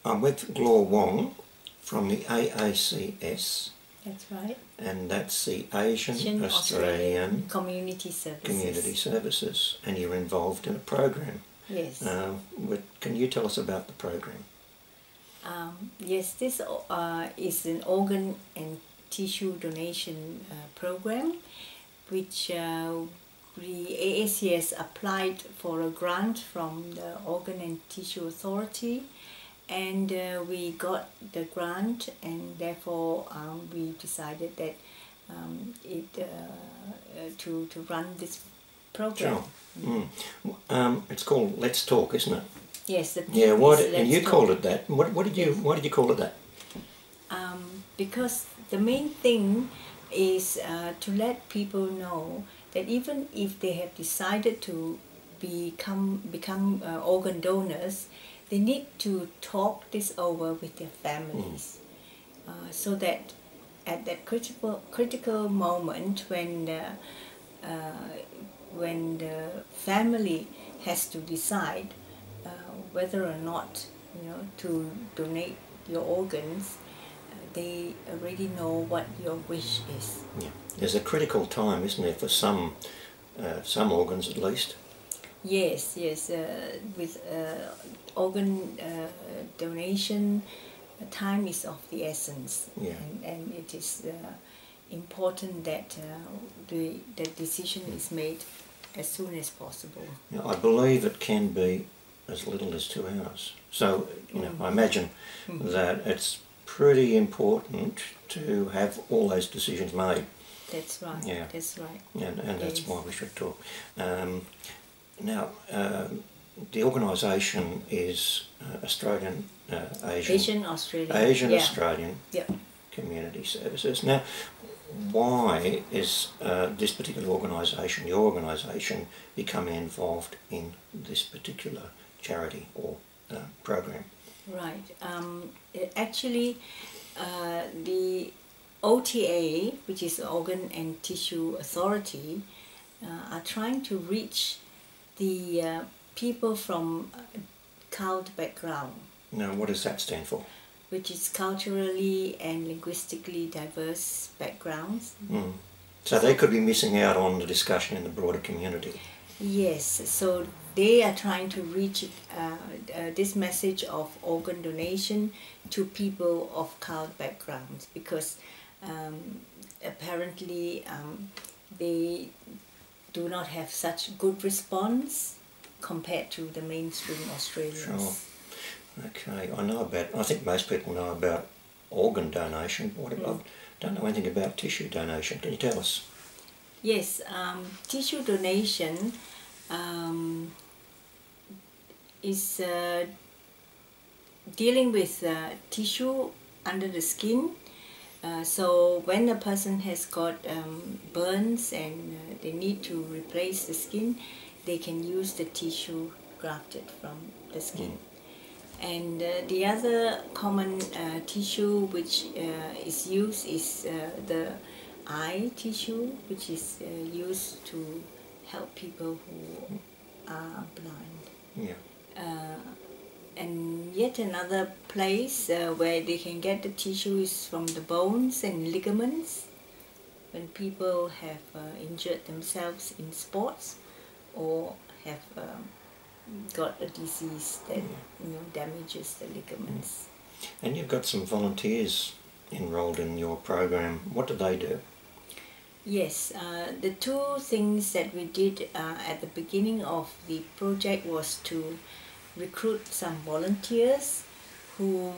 I'm with Glor Wong from the AACS. That's right. And that's the Asian Australian Community Services. Community Services, and you're involved in a program. Yes. Can you tell us about the program? Yes, this is an organ and tissue donation program, which the AACS applied for a grant from the Organ and Tissue Authority, and we got the grant, and therefore we decided that to run this program. Sure. It's called Let's Talk, isn't it? Yes. Yeah. And you called it that. Why did you call it that? Because the main thing is to let people know that even if they have decided to become organ donors, they need to talk this over with their families, so that at that critical moment when the family has to decide whether or not to donate your organs, they already know what your wish is. Yeah. There's a critical time, isn't there, for some organs at least? Yes. With organ donation, time is of the essence. Yeah. And it is important that the decision is made as soon as possible. Yeah, I believe it can be as little as 2 hours. So, I imagine that it's pretty important to have all those decisions made. That's right. Yeah. That's right. And that's why we should talk. Now, the organisation is Asian Australian Community Services. Now, why is this particular organisation, your organisation, becoming involved in this particular charity or program? Right. Actually, the OTA, which is Organ and Tissue Authority, are trying to reach the people from CULT background. Now, what does that stand for? Which is culturally and linguistically diverse backgrounds. So they could be missing out on the discussion in the broader community. Yes, so they are trying to reach this message of organ donation to people of CULT backgrounds, because apparently they do not have such good response compared to the mainstream Australians. Sure. Okay, I think most people know about organ donation. I don't know anything about tissue donation. Can you tell us? Yes, tissue donation is dealing with tissue under the skin. So when a person has got burns and they need to replace the skin, they can use the tissue grafted from the skin. And the other common tissue which is used is the eye tissue, which is used to help people who are blind. Yeah. And yet another place where they can get the tissue is from the bones and ligaments, when people have injured themselves in sports or have got a disease that damages the ligaments. And you've got some volunteers enrolled in your program. What do they do? Yes, the two things that we did at the beginning of the project was to recruit some volunteers who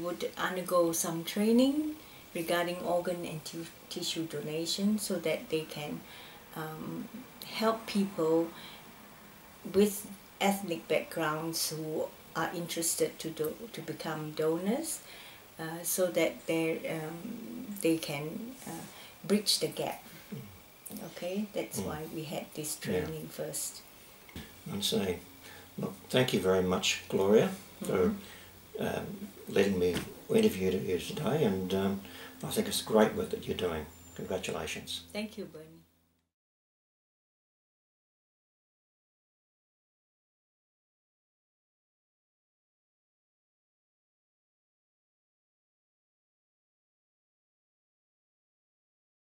would undergo some training regarding organ and tissue donation, so that they can help people with ethnic backgrounds who are interested to become donors, so that they can bridge the gap. Okay, that's why we had this training first. I see. Look, thank you very much, Gloria, for letting me interview you today, and I think it's great work that you're doing. Congratulations. Thank you, Bernie.